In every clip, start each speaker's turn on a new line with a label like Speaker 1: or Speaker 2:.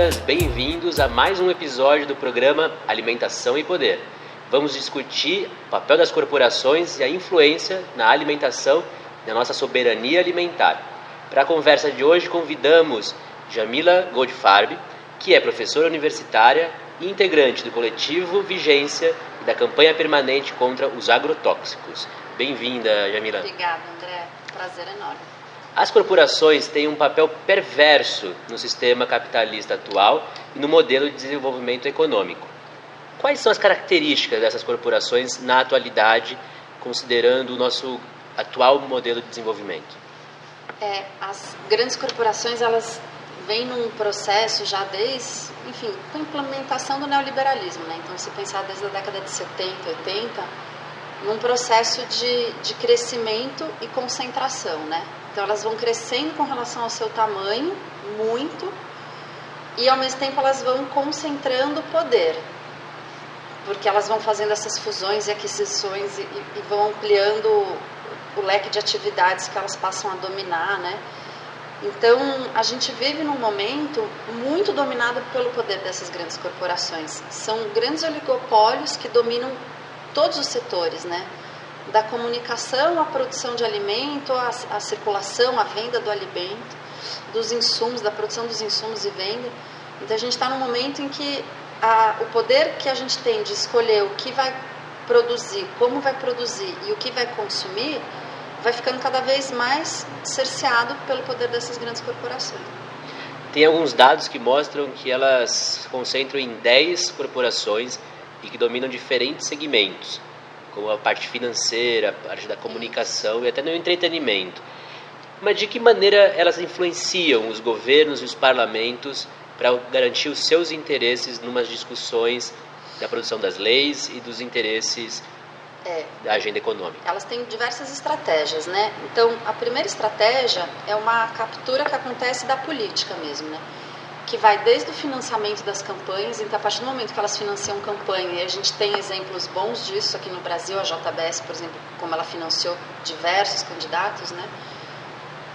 Speaker 1: todas, bem-vindos a mais um episódio do programa Alimentação e Poder. Vamos discutir o papel das corporações e a influência na alimentação e na nossa soberania alimentar. Para a conversa de hoje, convidamos Jamila Goldfarb, que é professora universitária e integrante do coletivo Vigência e da campanha permanente contra os agrotóxicos. Bem-vinda, Jamila.
Speaker 2: Obrigada, André. Prazer enorme.
Speaker 1: As corporações têm um papel perverso no sistema capitalista atual e no modelo de desenvolvimento econômico. Quais são as características dessas corporações na atualidade, considerando o nosso atual modelo de desenvolvimento?
Speaker 2: As grandes corporações, elas vêm num processo já desde, com a implementação do neoliberalismo, né? Então, se pensar desde a década de 70, 80, num processo de crescimento e concentração, né? Então, elas vão crescendo com relação ao seu tamanho, muito, e ao mesmo tempo elas vão concentrando poder, porque elas vão fazendo essas fusões e aquisições e vão ampliando o leque de atividades que elas passam a dominar, né? Então, a gente vive num momento muito dominado pelo poder dessas grandes corporações. São grandes oligopólios que dominam todos os setores, né? Da comunicação à produção de alimento, à circulação, à venda do alimento, dos insumos, da produção dos insumos e venda. Então, a gente está num momento em que o poder que a gente tem de escolher o que vai produzir, como vai produzir e o que vai consumir, vai ficando cada vez mais cerceado pelo poder dessas grandes corporações.
Speaker 1: Tem alguns dados que mostram que elas se concentram em 10 corporações e que dominam diferentes segmentos, como a parte financeira, a parte da comunicação e até no entretenimento. Mas de que maneira elas influenciam os governos e os parlamentos para garantir os seus interesses numas discussões da produção das leis e dos interesses da agenda econômica?
Speaker 2: Elas têm diversas estratégias, né? Então, a primeira estratégia é uma captura que acontece da política mesmo, né? Que vai desde o financiamento das campanhas. Então, a partir do momento que elas financiam campanha, e a gente tem exemplos bons disso aqui no Brasil, a JBS, por exemplo, como ela financiou diversos candidatos, né?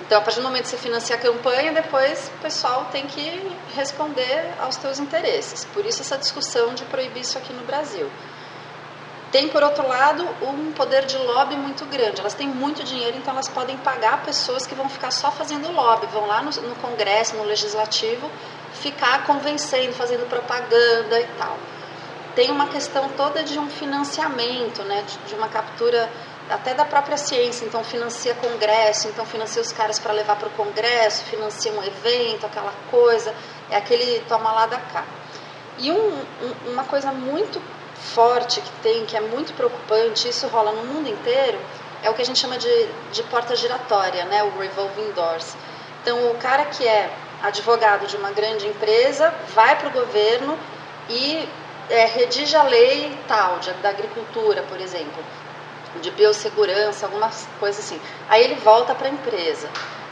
Speaker 2: Então, a partir do momento que você financia a campanha, depois o pessoal tem que responder aos teus interesses. Por isso, essa discussão de proibir isso aqui no Brasil. Tem, por outro lado, um poder de lobby muito grande. Elas têm muito dinheiro, então elas podem pagar pessoas que vão ficar só fazendo lobby, vão lá no Congresso, no Legislativo, ficar convencendo, fazendo propaganda e tal. Tem uma questão toda de um financiamento, né, de uma captura até da própria ciência. Então financia congresso, então financia os caras para levar para o congresso, financia um evento, aquela coisa, é aquele toma lá da cá. E uma coisa muito forte que tem, que é muito preocupante, isso rola no mundo inteiro, é o que a gente chama de porta giratória, né, o revolving doors. Então, o cara que é advogado de uma grande empresa vai para o governo e redige a lei tal, da agricultura, por exemplo, de biossegurança, algumas coisas assim. Aí ele volta para a empresa,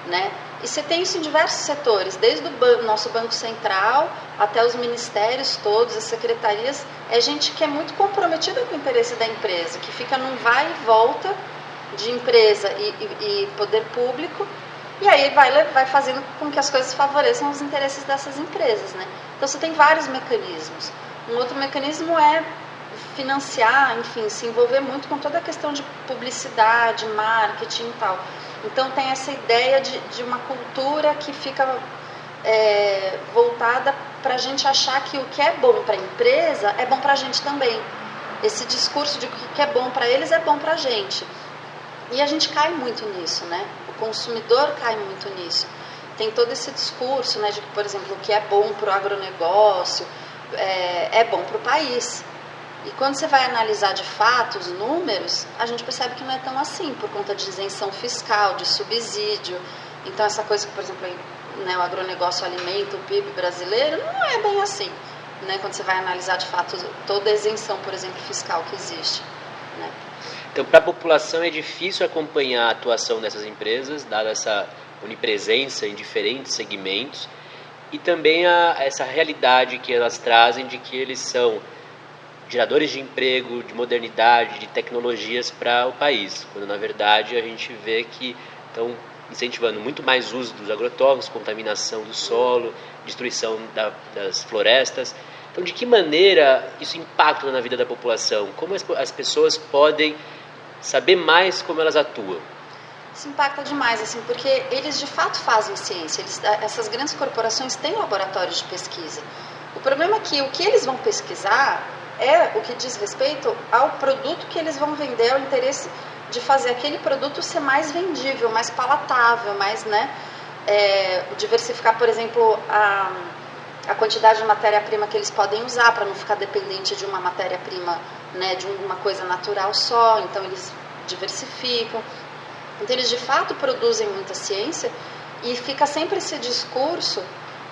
Speaker 2: né? E você tem isso em diversos setores, desde o nosso Banco Central até os ministérios todos, as secretarias. É gente que é muito comprometida com o interesse da empresa, que fica num vai e volta de empresa e poder público, e aí vai fazendo com que as coisas favoreçam os interesses dessas empresas, né? Então você tem vários mecanismos. Um outro mecanismo é financiar, se envolver muito com toda a questão de publicidade, marketing e tal. Então tem essa ideia de uma cultura que fica voltada para a gente achar que o que é bom para a empresa é bom para a gente também. Esse discurso de que o que é bom para eles é bom para a gente. E a gente cai muito nisso, né? O consumidor cai muito nisso. Tem todo esse discurso, né, de que, por exemplo, o que é bom para o agronegócio é bom para o país. E quando você vai analisar de fato os números, a gente percebe que não é tão assim, por conta de isenção fiscal, de subsídio. Então, essa coisa que, por exemplo, né, o agronegócio alimenta o PIB brasileiro, não é bem assim, né, quando você vai analisar de fato toda a isenção, por exemplo, fiscal que existe, né?
Speaker 1: Então, para a população é difícil acompanhar a atuação dessas empresas, dada essa onipresença em diferentes segmentos, e também essa realidade que elas trazem de que eles são geradores de emprego, de modernidade, de tecnologias para o país, quando na verdade a gente vê que estão incentivando muito mais uso dos agrotóxicos, contaminação do solo destruição das florestas. Então, de que maneira isso impacta na vida da população? Como as pessoas podem saber mais como elas atuam?
Speaker 2: Isso impacta demais, assim, porque eles de fato fazem ciência. Essas grandes corporações têm laboratórios de pesquisa. O problema é que o que eles vão pesquisar é o que diz respeito ao produto que eles vão vender, ao interesse de fazer aquele produto ser mais vendível, mais palatável, mais, né, diversificar, por exemplo, a quantidade de matéria-prima que eles podem usar para não ficar dependente de uma matéria-prima, né, de uma coisa natural só. Então eles diversificam. Então eles de fato produzem muita ciência e fica sempre esse discurso,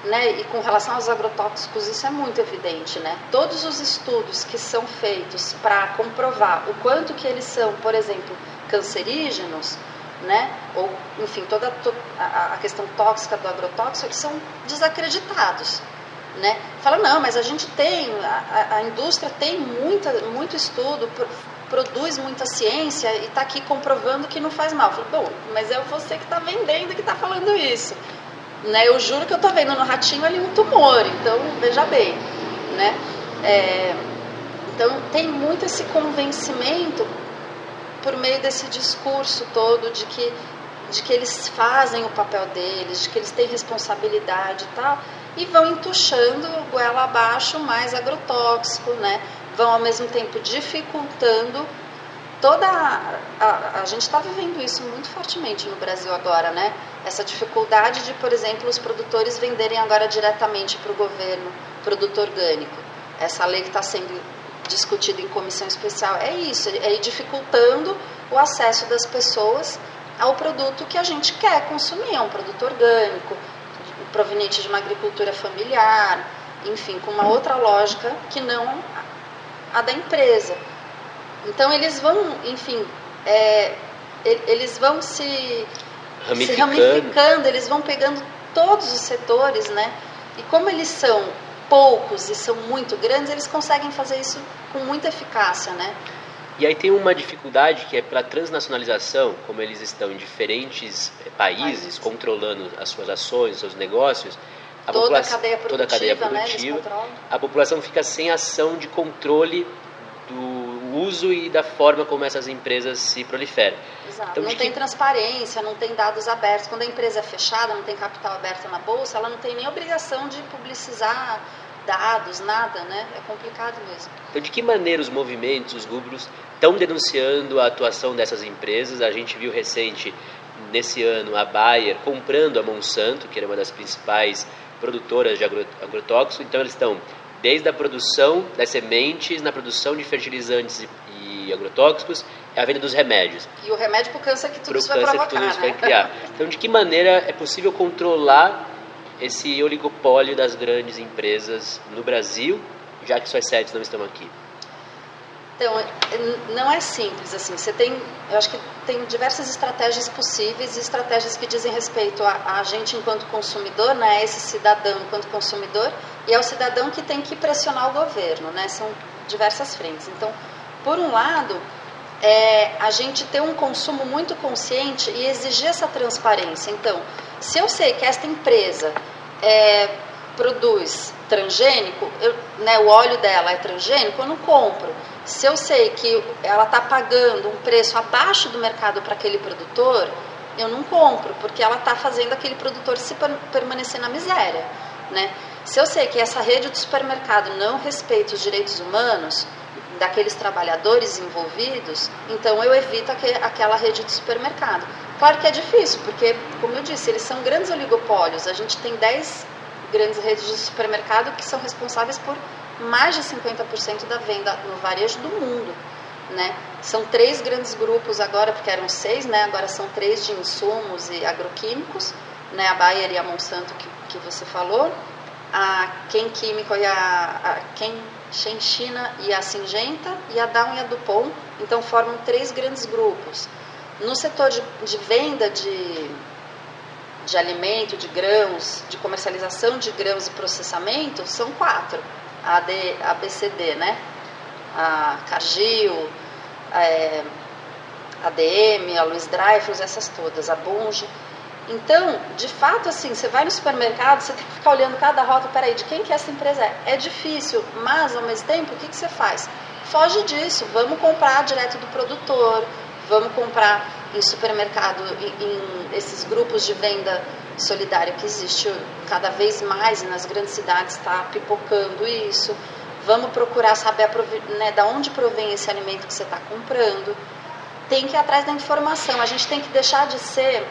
Speaker 2: né, e com relação aos agrotóxicos isso é muito evidente, né? Todos os estudos que são feitos para comprovar o quanto que eles são, por exemplo, cancerígenos, né, ou enfim, toda a questão tóxica do agrotóxico, eles são desacreditados, né? Fala, não, mas a gente tem, a indústria tem muito estudo, produz muita ciência e está aqui comprovando que não faz mal. Eu falo, bom, mas é você que está vendendo que está falando isso, né? Eu juro que eu estou vendo no ratinho ali um tumor, então veja bem, né? Então tem muito esse convencimento por meio desse discurso todo de que eles fazem o papel deles, de que eles têm responsabilidade e tal, e vão entuchando goela abaixo mais agrotóxico, né? Vão ao mesmo tempo dificultando toda a gente está vivendo isso muito fortemente no Brasil agora, né? Essa dificuldade de, por exemplo, os produtores venderem agora diretamente para o governo produto orgânico. Essa lei que está sendo discutida em comissão especial é isso, é ir dificultando o acesso das pessoas ao produto que a gente quer consumir, é um produto orgânico, proveniente de uma agricultura familiar, enfim, com uma outra lógica que não a da empresa. Então eles vão, enfim, eles vão se ramificando, eles vão pegando todos os setores, né? E como eles são poucos e são muito grandes, eles conseguem fazer isso com muita eficácia, né?
Speaker 1: E aí tem uma dificuldade que é pela transnacionalização, como eles estão em diferentes países, controlando as suas ações, os seus negócios,
Speaker 2: toda a cadeia produtiva, né,
Speaker 1: a população fica sem ação de controle do uso e da forma como essas empresas se proliferam.
Speaker 2: Exato. Então, não tem transparência, não tem dados abertos. Quando a empresa é fechada, não tem capital aberto na bolsa, ela não tem nem obrigação de publicizar dados, nada, né? É complicado mesmo.
Speaker 1: Então, de que maneira os movimentos, os grupos estão denunciando a atuação dessas empresas? A gente viu recente, nesse ano, a Bayer comprando a Monsanto, que era uma das principais produtoras de agrotóxicos. Então, eles estão desde a produção das sementes, na produção de fertilizantes e agrotóxicos, é a venda dos remédios.
Speaker 2: E o remédio para o câncer que tudo isso vai provocar,
Speaker 1: que tudo isso vai criar. Então, de que maneira é possível controlar esse oligopólio das grandes empresas no Brasil, já que suas sedes não estão aqui?
Speaker 2: Então, não é simples assim. Eu acho que tem diversas estratégias possíveis e estratégias que dizem respeito a gente enquanto consumidor, né, esse cidadão enquanto consumidor, e é o cidadão que tem que pressionar o governo, né? São diversas frentes. Então, por um lado, a gente ter um consumo muito consciente e exigir essa transparência. Então, se eu sei que esta empresa produz transgênico, né, o óleo dela é transgênico, eu não compro. Se eu sei que ela está pagando um preço abaixo do mercado para aquele produtor, eu não compro, porque ela está fazendo aquele produtor se permanecer na miséria, né? Se eu sei que essa rede de supermercado não respeita os direitos humanos daqueles trabalhadores envolvidos, então eu evito aquela rede de supermercado. Claro que é difícil, porque, como eu disse, eles são grandes oligopólios. A gente tem 10 grandes redes de supermercado que são responsáveis por mais de 50% da venda no varejo do mundo, né? São 3 grandes grupos agora, porque eram 6, né? Agora são 3 de insumos e agroquímicos, né? A Bayer e a Monsanto que você falou, a Chem Químico e a China e a Syngenta, e a Dow e a DuPont. Então formam 3 grandes grupos. No setor de venda de alimento, de grãos, de comercialização de grãos e processamento, são 4. A ABCD, né? A Cargill, a ADM, a Louis Dreyfus, essas todas, a Bunge. Então, de fato, assim, você vai no supermercado, você tem que ficar olhando cada rota, peraí, de quem que essa empresa é? É difícil, mas ao mesmo tempo, o que você faz? Foge disso, vamos comprar direto do produtor, vamos comprar em supermercado, em esses grupos de venda solidária que existe cada vez mais e nas grandes cidades está pipocando isso. Vamos procurar saber da onde provém esse alimento que você está comprando. Tem que ir atrás da informação, a gente tem que deixar de ser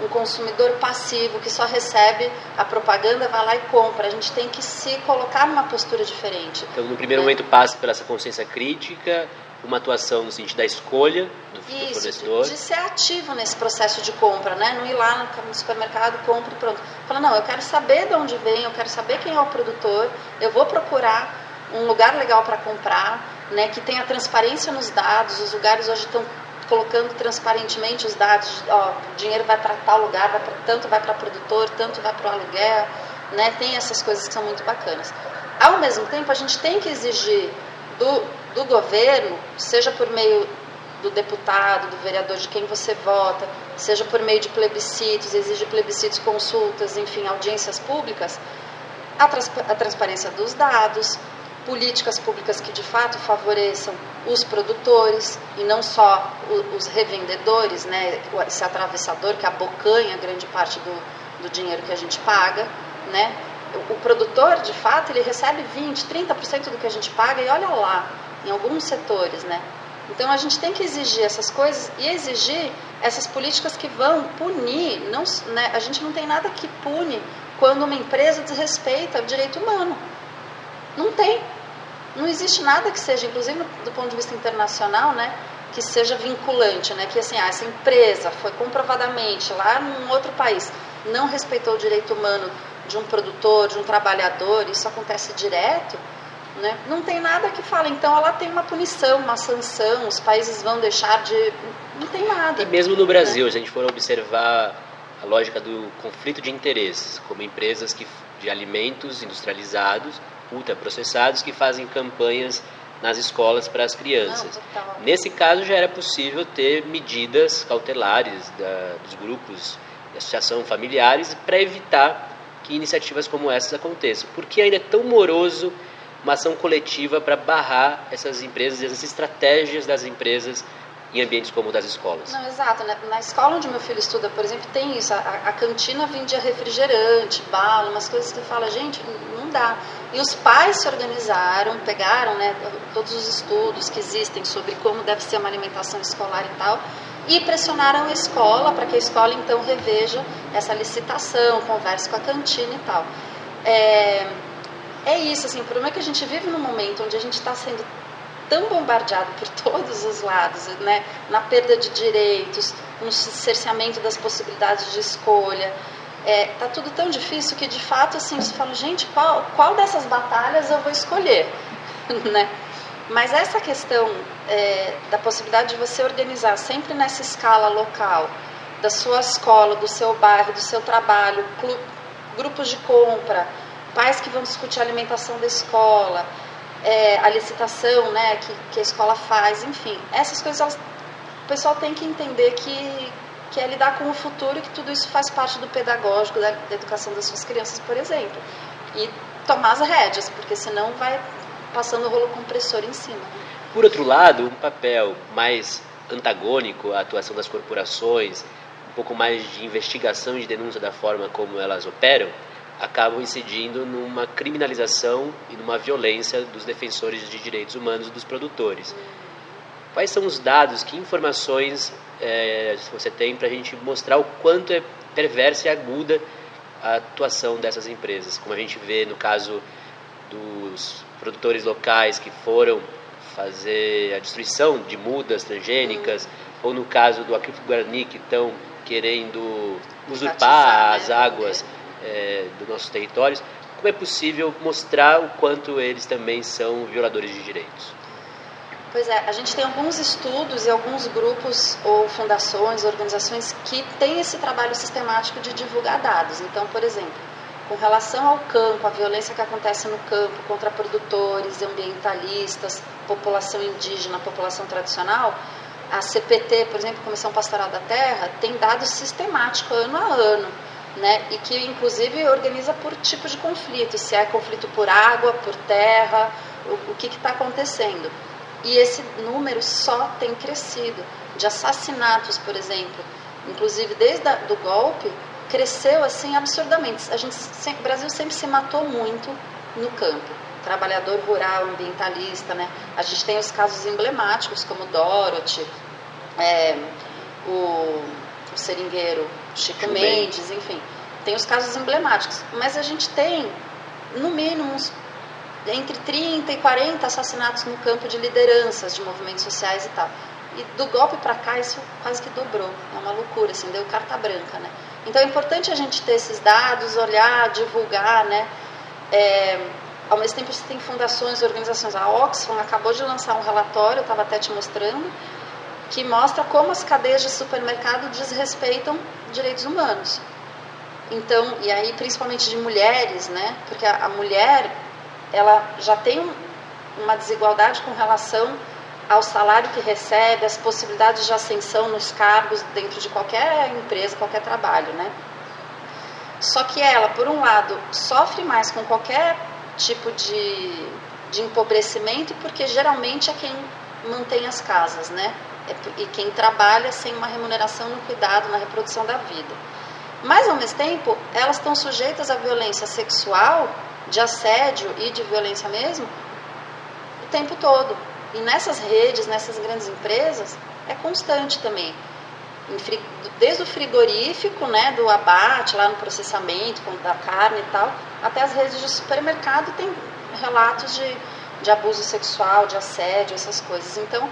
Speaker 2: um consumidor passivo que só recebe a propaganda, vai lá e compra. A gente tem que se colocar numa postura diferente.
Speaker 1: Então, no primeiro momento, passa pela essa consciência crítica, uma atuação no sentido da escolha do fornecedor.
Speaker 2: De ser ativo nesse processo de compra, né? Não ir lá no supermercado, compra e pronto. Fala, não, eu quero saber de onde vem, eu quero saber quem é o produtor, eu vou procurar um lugar legal para comprar, né? Que tenha transparência nos dados. Os lugares hoje estão colocando transparentemente os dados, ó, o dinheiro vai para tal lugar, tanto vai para produtor, tanto vai para o aluguel, né? Tem essas coisas que são muito bacanas. Ao mesmo tempo, a gente tem que exigir do governo, seja por meio do deputado, do vereador, de quem você vota, seja por meio de plebiscitos, exige plebiscitos, consultas, enfim, audiências públicas, a transparência dos dados, políticas públicas que de fato favoreçam os produtores e não só os revendedores, né, esse atravessador que abocanha grande parte do dinheiro que a gente paga, né? O produtor, de fato, ele recebe 20%, 30% do que a gente paga e olha lá, em alguns setores, né? Então a gente tem que exigir essas coisas e exigir essas políticas que vão punir, não, né, a gente não tem nada que pune quando uma empresa desrespeita o direito humano. Não tem. Não existe nada que seja, inclusive do ponto de vista internacional, né, que seja vinculante, né, que assim, essa empresa foi comprovadamente lá num outro país, não respeitou o direito humano de um produtor, de um trabalhador, isso acontece direto, né, não tem nada que fala, então ela tem uma punição, uma sanção, os países vão deixar de... não tem nada.
Speaker 1: E mesmo no Brasil, né? Se a gente for observar a lógica do conflito de interesses, como empresas de alimentos industrializados, ultraprocessados, que fazem campanhas nas escolas para as crianças.
Speaker 2: Não,
Speaker 1: nesse caso, já era possível ter medidas cautelares dos grupos de associação familiares para evitar que iniciativas como essas aconteçam. Porque ainda é tão moroso uma ação coletiva para barrar essas empresas e essas estratégias das empresas em ambientes como o das escolas.
Speaker 2: Não, exato. Na escola onde meu filho estuda, por exemplo, tem isso. A cantina vendia refrigerante, bala, umas coisas que você fala, gente, não dá. E os pais se organizaram, pegaram, né, todos os estudos que existem sobre como deve ser uma alimentação escolar e tal, e pressionaram a escola para que a escola, então, reveja essa licitação, converse com a cantina e tal. É isso, assim, o problema é que a gente vive num momento onde a gente está sendo tão bombardeado por todos os lados, né, na perda de direitos, no cerceamento das possibilidades de escolha. Tá tudo tão difícil que, de fato, assim, você fala, gente, qual dessas batalhas eu vou escolher? Né? Mas essa questão da possibilidade de você organizar sempre nessa escala local, da sua escola, do seu bairro, do seu trabalho, grupos de compra, pais que vão discutir a alimentação da escola, a licitação, né, que a escola faz, enfim, essas coisas o pessoal tem que entender que é lidar com o futuro e que tudo isso faz parte do pedagógico, da educação das suas crianças, por exemplo, e tomar as rédeas, porque senão vai passando o rolo compressor em cima.
Speaker 1: Por outro lado, um papel mais antagônico à atuação das corporações, um pouco mais de investigação e de denúncia da forma como elas operam, acabam incidindo numa criminalização e numa violência dos defensores de direitos humanos e dos produtores. Quais são os dados, que informações você tem para a gente mostrar o quanto é perversa e aguda a atuação dessas empresas? Como a gente vê no caso dos produtores locais que foram fazer a destruição de mudas transgênicas, ou no caso do Aquífero Guarani, que estão querendo usurpar as águas dos nossos territórios. Como é possível mostrar o quanto eles também são violadores de direitos?
Speaker 2: Pois é, a gente tem alguns estudos e alguns grupos ou fundações, organizações que têm esse trabalho sistemático de divulgar dados. Então, por exemplo, com relação ao campo, a violência que acontece no campo contra produtores, ambientalistas, população indígena, população tradicional, A CPT, por exemplo, Comissão Pastoral da Terra, tem dados sistemáticos ano a ano, né? E que inclusive organiza por tipo de conflito, se é conflito por água, por terra, o que está acontecendo. E esse número só tem crescido, de assassinatos, por exemplo, inclusive desde o golpe, cresceu assim absurdamente. O Brasil sempre se matou muito no campo, trabalhador rural, ambientalista, né? A gente tem os casos emblemáticos como Dorothy, o seringueiro Chico Mendes, enfim, tem os casos emblemáticos, mas a gente tem no mínimo entre 30 e 40 assassinatos no campo de lideranças de movimentos sociais e tal. E do golpe para cá isso quase que dobrou, é uma loucura, assim, deu carta branca, né? Então é importante a gente ter esses dados, olhar, divulgar, né? Ao mesmo tempo você tem fundações, organizações, a Oxfam acabou de lançar um relatório, eu estava até te mostrando, que mostra como as cadeias de supermercado desrespeitam direitos humanos. Então, e aí principalmente de mulheres, né? Porque a mulher, ela já tem uma desigualdade com relação ao salário que recebe, as possibilidades de ascensão nos cargos dentro de qualquer empresa, qualquer trabalho, né? Só que ela, por um lado, sofre mais com qualquer tipo de empobrecimento, porque geralmente é quem mantém as casas, né? E quem trabalha sem uma remuneração no cuidado, na reprodução da vida. Mas, ao mesmo tempo, elas estão sujeitas à violência sexual, de assédio e de violência mesmo, o tempo todo. E nessas redes, nessas grandes empresas, é constante também. Desde o frigorífico, né, do abate, lá no processamento da carne e tal, até as redes de supermercado tem relatos de abuso sexual, de assédio, essas coisas. Então,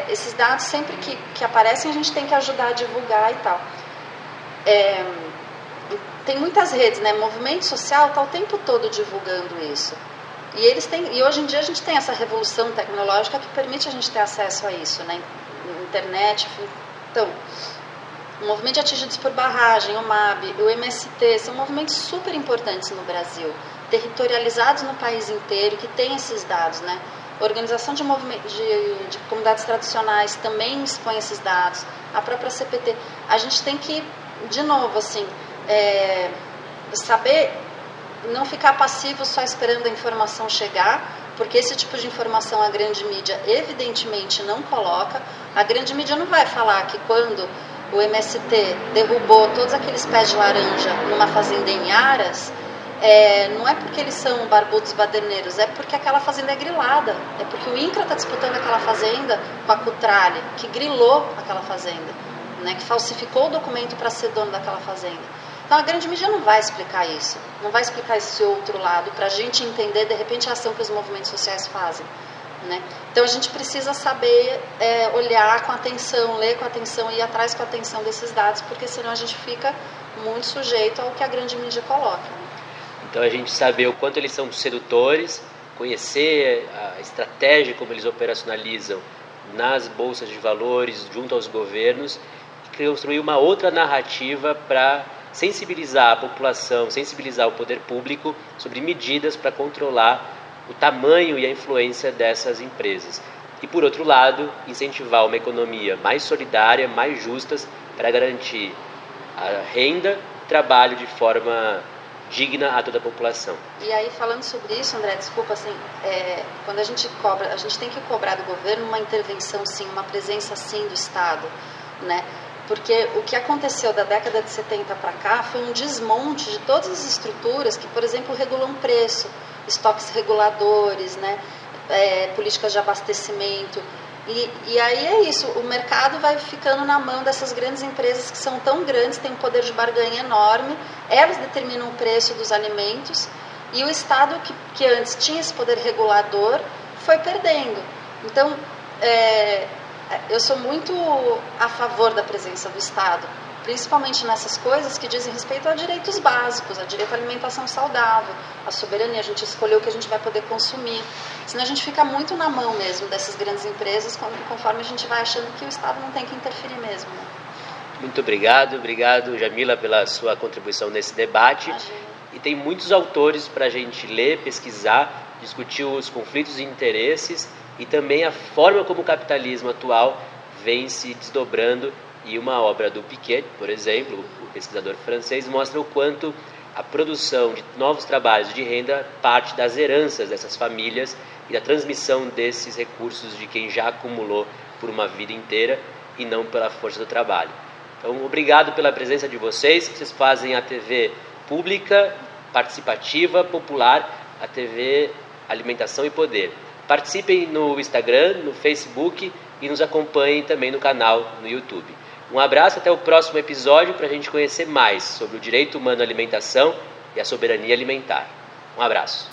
Speaker 2: esses dados sempre que aparecem a gente tem que ajudar a divulgar e tal. Tem muitas redes, né? Movimento social está o tempo todo divulgando isso. E hoje em dia a gente tem essa revolução tecnológica que permite a gente ter acesso a isso, né? Internet, enfim. Então, o movimento de atingidos por barragem, o MAB, o MST, são movimentos super importantes no Brasil, territorializados no país inteiro, que tem esses dados, né? A organização de comunidades tradicionais também expõe esses dados, a própria CPT. A gente tem que, de novo, assim, saber não ficar passivo só esperando a informação chegar, porque esse tipo de informação a grande mídia evidentemente não coloca. A grande mídia não vai falar que quando o MST derrubou todos aqueles pés de laranja numa fazenda em Aras, não é porque eles são barbudos baderneiros, é porque aquela fazenda é grilada, é porque o INCRA está disputando aquela fazenda com a Cutrale, que grilou aquela fazenda, né, que falsificou o documento para ser dono daquela fazenda. Então a grande mídia não vai explicar isso, não vai explicar esse outro lado para a gente entender de repente a ação que os movimentos sociais fazem, né? Então a gente precisa saber olhar com atenção, ler com atenção, ir atrás com atenção desses dados, porque senão a gente fica muito sujeito ao que a grande mídia coloca, né?
Speaker 1: Então a gente saber o quanto eles são sedutores, conhecer a estratégia como eles operacionalizam nas bolsas de valores junto aos governos e construir uma outra narrativa para sensibilizar a população, sensibilizar o poder público sobre medidas para controlar o tamanho e a influência dessas empresas. E, por outro lado, incentivar uma economia mais solidária, mais justa, para garantir a renda e trabalho de forma digna a toda a população.
Speaker 2: E aí, falando sobre isso, André, desculpa, assim, quando a gente cobra, a gente tem que cobrar do governo uma intervenção, sim, uma presença, sim, do Estado, né? Porque o que aconteceu da década de 70 para cá foi um desmonte de todas as estruturas que, por exemplo, regulam preço, estoques reguladores, né? Políticas de abastecimento. E aí é isso, o mercado vai ficando na mão dessas grandes empresas que são tão grandes, têm um poder de barganha enorme, elas determinam o preço dos alimentos, e o Estado, que antes tinha esse poder regulador, foi perdendo. Então, eu sou muito a favor da presença do Estado, principalmente nessas coisas que dizem respeito a direitos básicos, a direito à alimentação saudável, a soberania, a gente escolher o que a gente vai poder consumir. Senão a gente fica muito na mão mesmo dessas grandes empresas, conforme a gente vai achando que o Estado não tem que interferir mesmo, né?
Speaker 1: Muito obrigado, Jamila, pela sua contribuição nesse debate.
Speaker 2: Imagina.
Speaker 1: E tem muitos autores para a gente ler, pesquisar, discutir os conflitos de interesses e também a forma como o capitalismo atual vem se desdobrando. E uma obra do Piketty, por exemplo, o pesquisador francês, mostra o quanto a produção de novos trabalhos de renda parte das heranças dessas famílias e da transmissão desses recursos de quem já acumulou por uma vida inteira e não pela força do trabalho. Então, obrigado pela presença de vocês. Vocês fazem a TV pública, participativa, popular, a TV Alimentação e Poder. Participem no Instagram, no Facebook e nos acompanhem também no canal no YouTube. Um abraço, até o próximo episódio para a gente conhecer mais sobre o direito humano à alimentação e a soberania alimentar. Um abraço.